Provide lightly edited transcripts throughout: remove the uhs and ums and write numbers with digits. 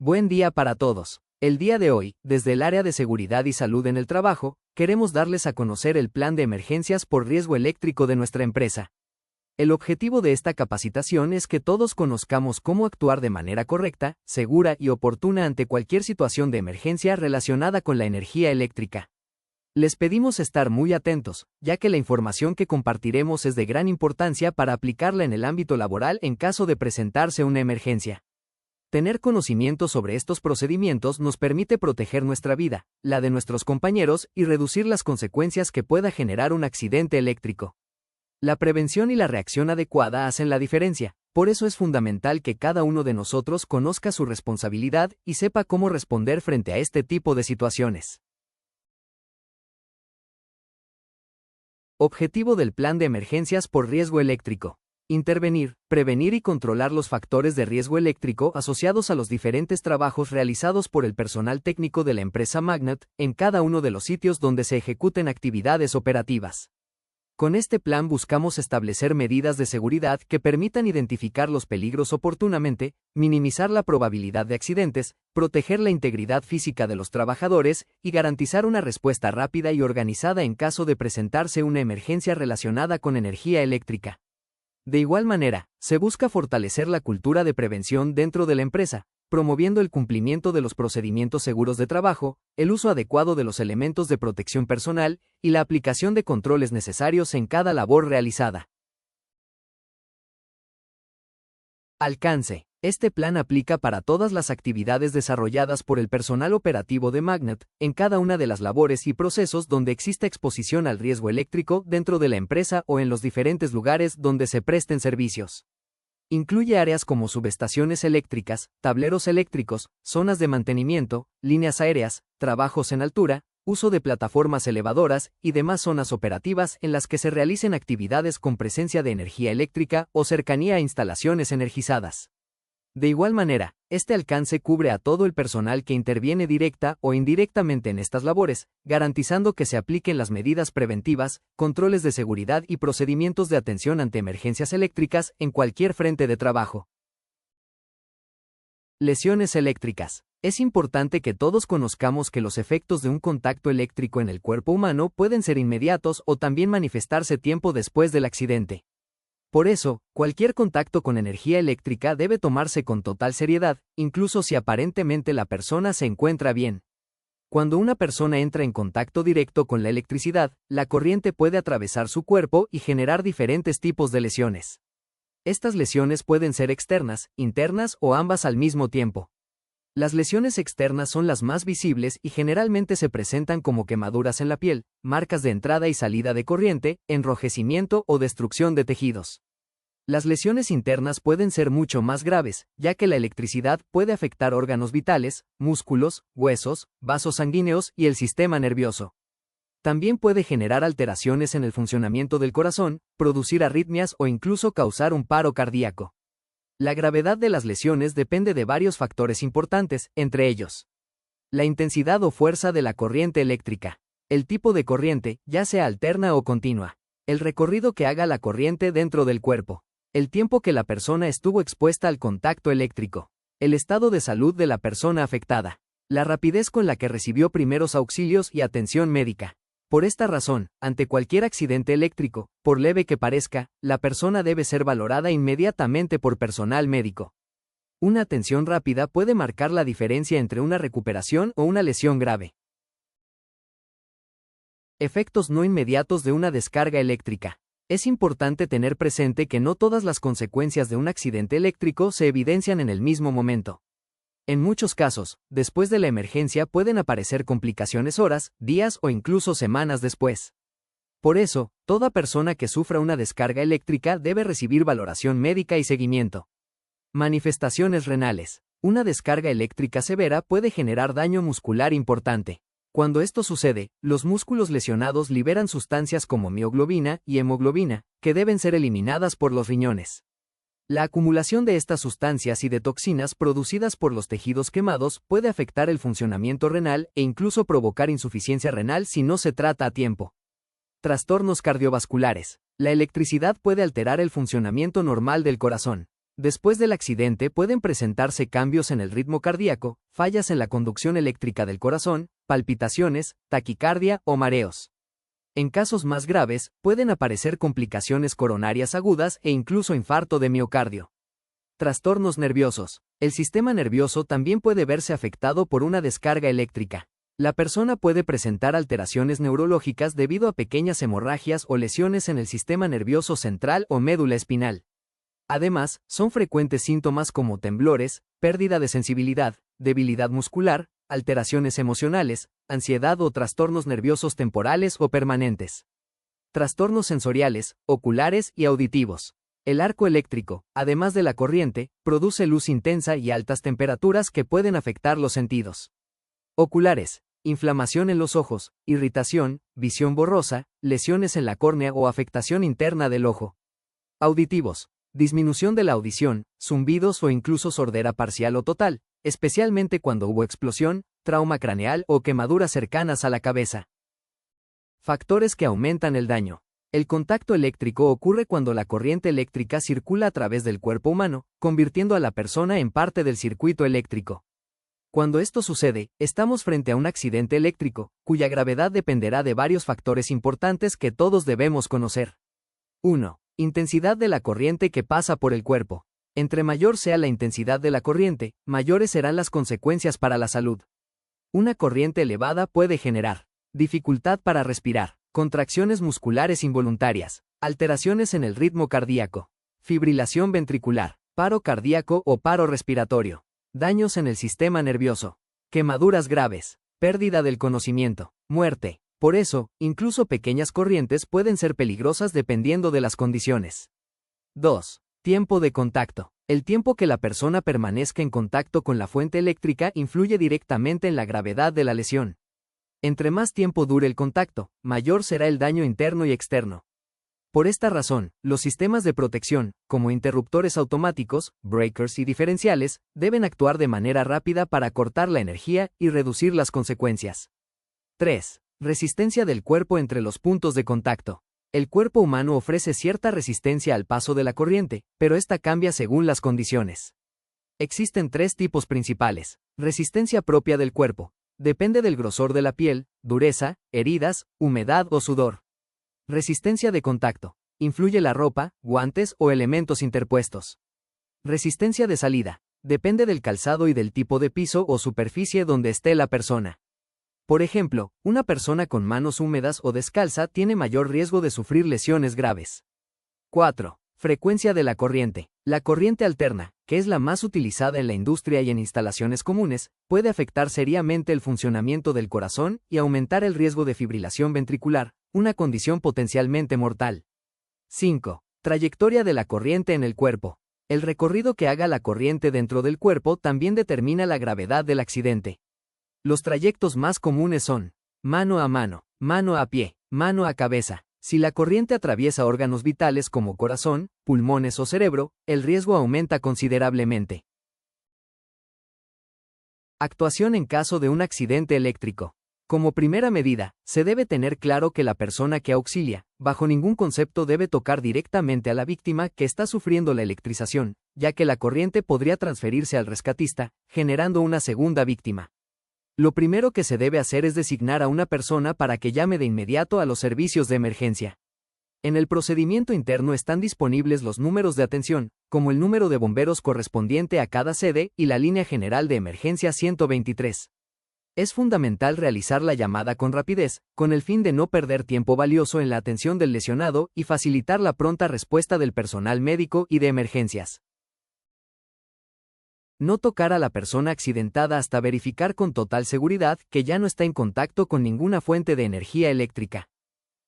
Buen día para todos. El día de hoy, desde el área de seguridad y salud en el trabajo, queremos darles a conocer el plan de emergencias por riesgo eléctrico de nuestra empresa. El objetivo de esta capacitación es que todos conozcamos cómo actuar de manera correcta, segura y oportuna ante cualquier situación de emergencia relacionada con la energía eléctrica. Les pedimos estar muy atentos, ya que la información que compartiremos es de gran importancia para aplicarla en el ámbito laboral en caso de presentarse una emergencia. Tener conocimiento sobre estos procedimientos nos permite proteger nuestra vida, la de nuestros compañeros y reducir las consecuencias que pueda generar un accidente eléctrico. La prevención y la reacción adecuada hacen la diferencia, por eso es fundamental que cada uno de nosotros conozca su responsabilidad y sepa cómo responder frente a este tipo de situaciones. Objetivo del plan de emergencias por riesgo eléctrico. Intervenir, prevenir y controlar los factores de riesgo eléctrico asociados a los diferentes trabajos realizados por el personal técnico de la empresa Magnet en cada uno de los sitios donde se ejecuten actividades operativas. Con este plan buscamos establecer medidas de seguridad que permitan identificar los peligros oportunamente, minimizar la probabilidad de accidentes, proteger la integridad física de los trabajadores y garantizar una respuesta rápida y organizada en caso de presentarse una emergencia relacionada con energía eléctrica. De igual manera, se busca fortalecer la cultura de prevención dentro de la empresa, promoviendo el cumplimiento de los procedimientos seguros de trabajo, el uso adecuado de los elementos de protección personal y la aplicación de controles necesarios en cada labor realizada. Alcance. Este plan aplica para todas las actividades desarrolladas por el personal operativo de Magnet, en cada una de las labores y procesos donde exista exposición al riesgo eléctrico dentro de la empresa o en los diferentes lugares donde se presten servicios. Incluye áreas como subestaciones eléctricas, tableros eléctricos, zonas de mantenimiento, líneas aéreas, trabajos en altura, uso de plataformas elevadoras y demás zonas operativas en las que se realicen actividades con presencia de energía eléctrica o cercanía a instalaciones energizadas. De igual manera, este alcance cubre a todo el personal que interviene directa o indirectamente en estas labores, garantizando que se apliquen las medidas preventivas, controles de seguridad y procedimientos de atención ante emergencias eléctricas en cualquier frente de trabajo. Lesiones eléctricas. Es importante que todos conozcamos que los efectos de un contacto eléctrico en el cuerpo humano pueden ser inmediatos o también manifestarse tiempo después del accidente. Por eso, cualquier contacto con energía eléctrica debe tomarse con total seriedad, incluso si aparentemente la persona se encuentra bien. Cuando una persona entra en contacto directo con la electricidad, la corriente puede atravesar su cuerpo y generar diferentes tipos de lesiones. Estas lesiones pueden ser externas, internas o ambas al mismo tiempo. Las lesiones externas son las más visibles y generalmente se presentan como quemaduras en la piel, marcas de entrada y salida de corriente, enrojecimiento o destrucción de tejidos. Las lesiones internas pueden ser mucho más graves, ya que la electricidad puede afectar órganos vitales, músculos, huesos, vasos sanguíneos y el sistema nervioso. También puede generar alteraciones en el funcionamiento del corazón, producir arritmias o incluso causar un paro cardíaco. La gravedad de las lesiones depende de varios factores importantes, entre ellos: la intensidad o fuerza de la corriente eléctrica, el tipo de corriente, ya sea alterna o continua, el recorrido que haga la corriente dentro del cuerpo, el tiempo que la persona estuvo expuesta al contacto eléctrico, el estado de salud de la persona afectada, la rapidez con la que recibió primeros auxilios y atención médica. Por esta razón, ante cualquier accidente eléctrico, por leve que parezca, la persona debe ser valorada inmediatamente por personal médico. Una atención rápida puede marcar la diferencia entre una recuperación o una lesión grave. Efectos no inmediatos de una descarga eléctrica. Es importante tener presente que no todas las consecuencias de un accidente eléctrico se evidencian en el mismo momento. En muchos casos, después de la emergencia pueden aparecer complicaciones horas, días o incluso semanas después. Por eso, toda persona que sufra una descarga eléctrica debe recibir valoración médica y seguimiento. Manifestaciones renales. Una descarga eléctrica severa puede generar daño muscular importante. Cuando esto sucede, los músculos lesionados liberan sustancias como mioglobina y hemoglobina, que deben ser eliminadas por los riñones. La acumulación de estas sustancias y de toxinas producidas por los tejidos quemados puede afectar el funcionamiento renal e incluso provocar insuficiencia renal si no se trata a tiempo. Trastornos cardiovasculares. La electricidad puede alterar el funcionamiento normal del corazón. Después del accidente pueden presentarse cambios en el ritmo cardíaco, fallas en la conducción eléctrica del corazón, palpitaciones, taquicardia o mareos. En casos más graves, pueden aparecer complicaciones coronarias agudas e incluso infarto de miocardio. Trastornos nerviosos. El sistema nervioso también puede verse afectado por una descarga eléctrica. La persona puede presentar alteraciones neurológicas debido a pequeñas hemorragias o lesiones en el sistema nervioso central o médula espinal. Además, son frecuentes síntomas como temblores, pérdida de sensibilidad, debilidad muscular, alteraciones emocionales, ansiedad o trastornos nerviosos temporales o permanentes. Trastornos sensoriales, oculares y auditivos. El arco eléctrico, además de la corriente, produce luz intensa y altas temperaturas que pueden afectar los sentidos. Oculares. Inflamación en los ojos, irritación, visión borrosa, lesiones en la córnea o afectación interna del ojo. Auditivos. Disminución de la audición, zumbidos o incluso sordera parcial o total, especialmente cuando hubo explosión, trauma craneal o quemaduras cercanas a la cabeza. Factores que aumentan el daño. El contacto eléctrico ocurre cuando la corriente eléctrica circula a través del cuerpo humano, convirtiendo a la persona en parte del circuito eléctrico. Cuando esto sucede, estamos frente a un accidente eléctrico, cuya gravedad dependerá de varios factores importantes que todos debemos conocer. 1. Intensidad de la corriente que pasa por el cuerpo. Entre mayor sea la intensidad de la corriente, mayores serán las consecuencias para la salud. Una corriente elevada puede generar dificultad para respirar, contracciones musculares involuntarias, alteraciones en el ritmo cardíaco, fibrilación ventricular, paro cardíaco o paro respiratorio, daños en el sistema nervioso, quemaduras graves, pérdida del conocimiento, muerte. Por eso, incluso pequeñas corrientes pueden ser peligrosas dependiendo de las condiciones. 2. Tiempo de contacto. El tiempo que la persona permanezca en contacto con la fuente eléctrica influye directamente en la gravedad de la lesión. Entre más tiempo dure el contacto, mayor será el daño interno y externo. Por esta razón, los sistemas de protección, como interruptores automáticos, breakers y diferenciales, deben actuar de manera rápida para cortar la energía y reducir las consecuencias. 3. Resistencia del cuerpo entre los puntos de contacto. El cuerpo humano ofrece cierta resistencia al paso de la corriente, pero esta cambia según las condiciones. Existen 3 tipos principales. Resistencia propia del cuerpo. Depende del grosor de la piel, dureza, heridas, humedad o sudor. Resistencia de contacto. Influye la ropa, guantes o elementos interpuestos. Resistencia de salida. Depende del calzado y del tipo de piso o superficie donde esté la persona. Por ejemplo, una persona con manos húmedas o descalza tiene mayor riesgo de sufrir lesiones graves. 4. Frecuencia de la corriente. La corriente alterna, que es la más utilizada en la industria y en instalaciones comunes, puede afectar seriamente el funcionamiento del corazón y aumentar el riesgo de fibrilación ventricular, una condición potencialmente mortal. 5. Trayectoria de la corriente en el cuerpo. El recorrido que haga la corriente dentro del cuerpo también determina la gravedad del accidente. Los trayectos más comunes son mano a pie, mano a cabeza. Si la corriente atraviesa órganos vitales como corazón, pulmones o cerebro, el riesgo aumenta considerablemente. Actuación en caso de un accidente eléctrico. Como primera medida, se debe tener claro que la persona que auxilia, bajo ningún concepto debe tocar directamente a la víctima que está sufriendo la electrización, ya que la corriente podría transferirse al rescatista, generando una segunda víctima. Lo primero que se debe hacer es designar a una persona para que llame de inmediato a los servicios de emergencia. En el procedimiento interno están disponibles los números de atención, como el número de bomberos correspondiente a cada sede y la línea general de emergencia 123. Es fundamental realizar la llamada con rapidez, con el fin de no perder tiempo valioso en la atención del lesionado y facilitar la pronta respuesta del personal médico y de emergencias. No tocar a la persona accidentada hasta verificar con total seguridad que ya no está en contacto con ninguna fuente de energía eléctrica.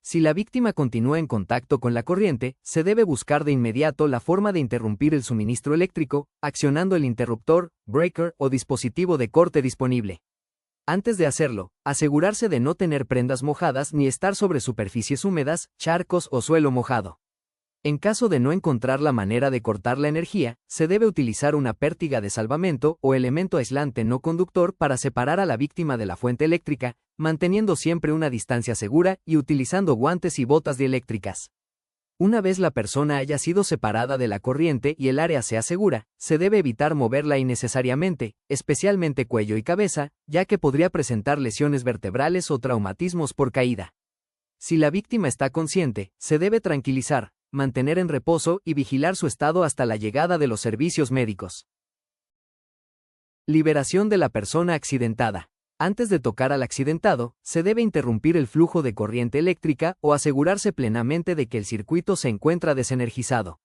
Si la víctima continúa en contacto con la corriente, se debe buscar de inmediato la forma de interrumpir el suministro eléctrico, accionando el interruptor, breaker o dispositivo de corte disponible. Antes de hacerlo, asegurarse de no tener prendas mojadas ni estar sobre superficies húmedas, charcos o suelo mojado. En caso de no encontrar la manera de cortar la energía, se debe utilizar una pértiga de salvamento o elemento aislante no conductor para separar a la víctima de la fuente eléctrica, manteniendo siempre una distancia segura y utilizando guantes y botas dieléctricas. Una vez la persona haya sido separada de la corriente y el área sea segura, se debe evitar moverla innecesariamente, especialmente cuello y cabeza, ya que podría presentar lesiones vertebrales o traumatismos por caída. Si la víctima está consciente, se debe tranquilizar, mantener en reposo y vigilar su estado hasta la llegada de los servicios médicos. Liberación de la persona accidentada. Antes de tocar al accidentado, se debe interrumpir el flujo de corriente eléctrica o asegurarse plenamente de que el circuito se encuentra desenergizado.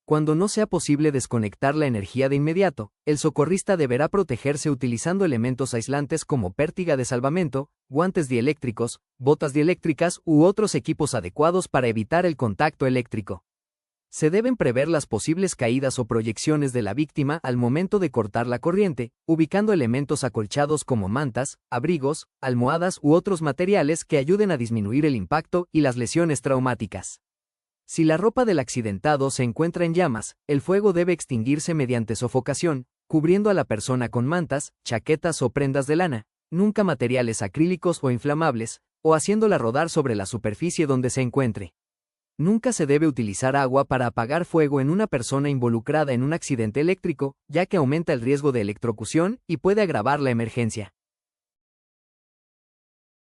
Cuando no sea posible desconectar la energía de inmediato, el socorrista deberá protegerse utilizando elementos aislantes como pértiga de salvamento, guantes dieléctricos, botas dieléctricas u otros equipos adecuados para evitar el contacto eléctrico. Se deben prever las posibles caídas o proyecciones de la víctima al momento de cortar la corriente, ubicando elementos acolchados como mantas, abrigos, almohadas u otros materiales que ayuden a disminuir el impacto y las lesiones traumáticas. Si la ropa del accidentado se encuentra en llamas, el fuego debe extinguirse mediante sofocación, cubriendo a la persona con mantas, chaquetas o prendas de lana, nunca materiales acrílicos o inflamables, o haciéndola rodar sobre la superficie donde se encuentre. Nunca se debe utilizar agua para apagar fuego en una persona involucrada en un accidente eléctrico, ya que aumenta el riesgo de electrocución y puede agravar la emergencia.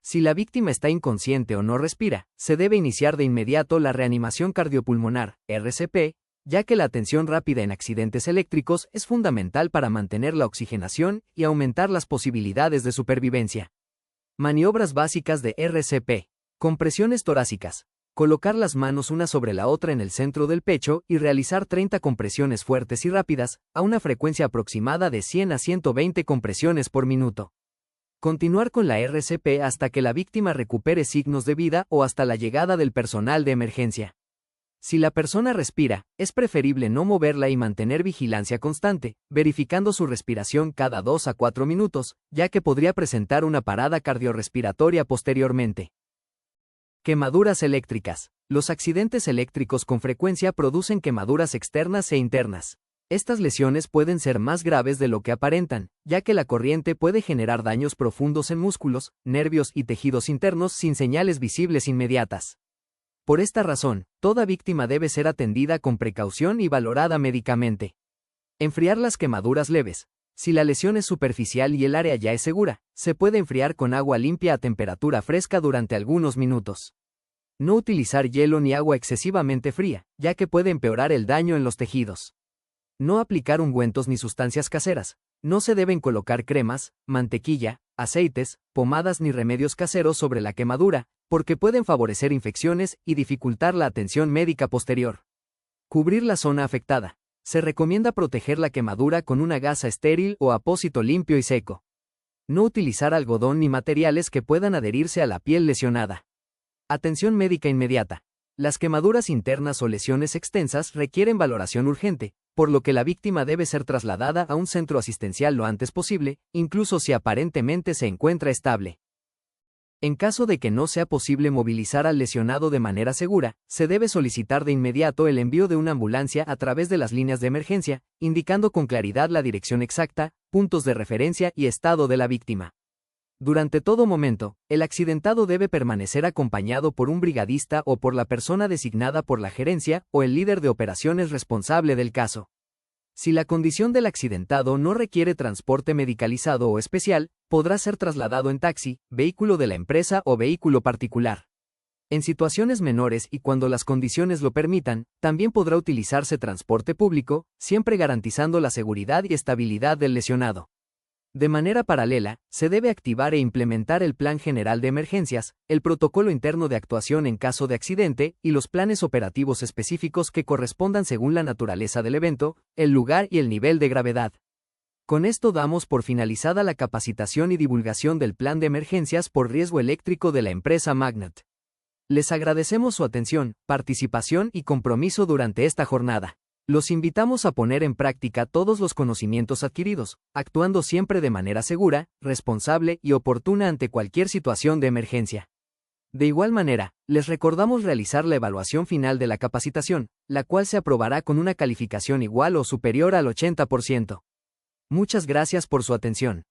Si la víctima está inconsciente o no respira, se debe iniciar de inmediato la reanimación cardiopulmonar, RCP, ya que la atención rápida en accidentes eléctricos es fundamental para mantener la oxigenación y aumentar las posibilidades de supervivencia. Maniobras básicas de RCP. Compresiones torácicas. Colocar las manos una sobre la otra en el centro del pecho y realizar 30 compresiones fuertes y rápidas, a una frecuencia aproximada de 100 a 120 compresiones por minuto. Continuar con la RCP hasta que la víctima recupere signos de vida o hasta la llegada del personal de emergencia. Si la persona respira, es preferible no moverla y mantener vigilancia constante, verificando su respiración cada 2 a 4 minutos, ya que podría presentar una parada cardiorrespiratoria posteriormente. Quemaduras eléctricas. Los accidentes eléctricos con frecuencia producen quemaduras externas e internas. Estas lesiones pueden ser más graves de lo que aparentan, ya que la corriente puede generar daños profundos en músculos, nervios y tejidos internos sin señales visibles inmediatas. Por esta razón, toda víctima debe ser atendida con precaución y valorada médicamente. Enfriar las quemaduras leves. Si la lesión es superficial y el área ya es segura, se puede enfriar con agua limpia a temperatura fresca durante algunos minutos. No utilizar hielo ni agua excesivamente fría, ya que puede empeorar el daño en los tejidos. No aplicar ungüentos ni sustancias caseras. No se deben colocar cremas, mantequilla, aceites, pomadas ni remedios caseros sobre la quemadura, porque pueden favorecer infecciones y dificultar la atención médica posterior. Cubrir la zona afectada. Se recomienda proteger la quemadura con una gasa estéril o apósito limpio y seco. No utilizar algodón ni materiales que puedan adherirse a la piel lesionada. Atención médica inmediata. Las quemaduras internas o lesiones extensas requieren valoración urgente, por lo que la víctima debe ser trasladada a un centro asistencial lo antes posible, incluso si aparentemente se encuentra estable. En caso de que no sea posible movilizar al lesionado de manera segura, se debe solicitar de inmediato el envío de una ambulancia a través de las líneas de emergencia, indicando con claridad la dirección exacta, puntos de referencia y estado de la víctima. Durante todo momento, el accidentado debe permanecer acompañado por un brigadista o por la persona designada por la gerencia o el líder de operaciones responsable del caso. Si la condición del accidentado no requiere transporte medicalizado o especial, podrá ser trasladado en taxi, vehículo de la empresa o vehículo particular. En situaciones menores y cuando las condiciones lo permitan, también podrá utilizarse transporte público, siempre garantizando la seguridad y estabilidad del lesionado. De manera paralela, se debe activar e implementar el Plan General de Emergencias, el protocolo interno de actuación en caso de accidente y los planes operativos específicos que correspondan según la naturaleza del evento, el lugar y el nivel de gravedad. Con esto damos por finalizada la capacitación y divulgación del Plan de Emergencias por riesgo eléctrico de la empresa Magnet. Les agradecemos su atención, participación y compromiso durante esta jornada. Los invitamos a poner en práctica todos los conocimientos adquiridos, actuando siempre de manera segura, responsable y oportuna ante cualquier situación de emergencia. De igual manera, les recordamos realizar la evaluación final de la capacitación, la cual se aprobará con una calificación igual o superior al 80%. Muchas gracias por su atención.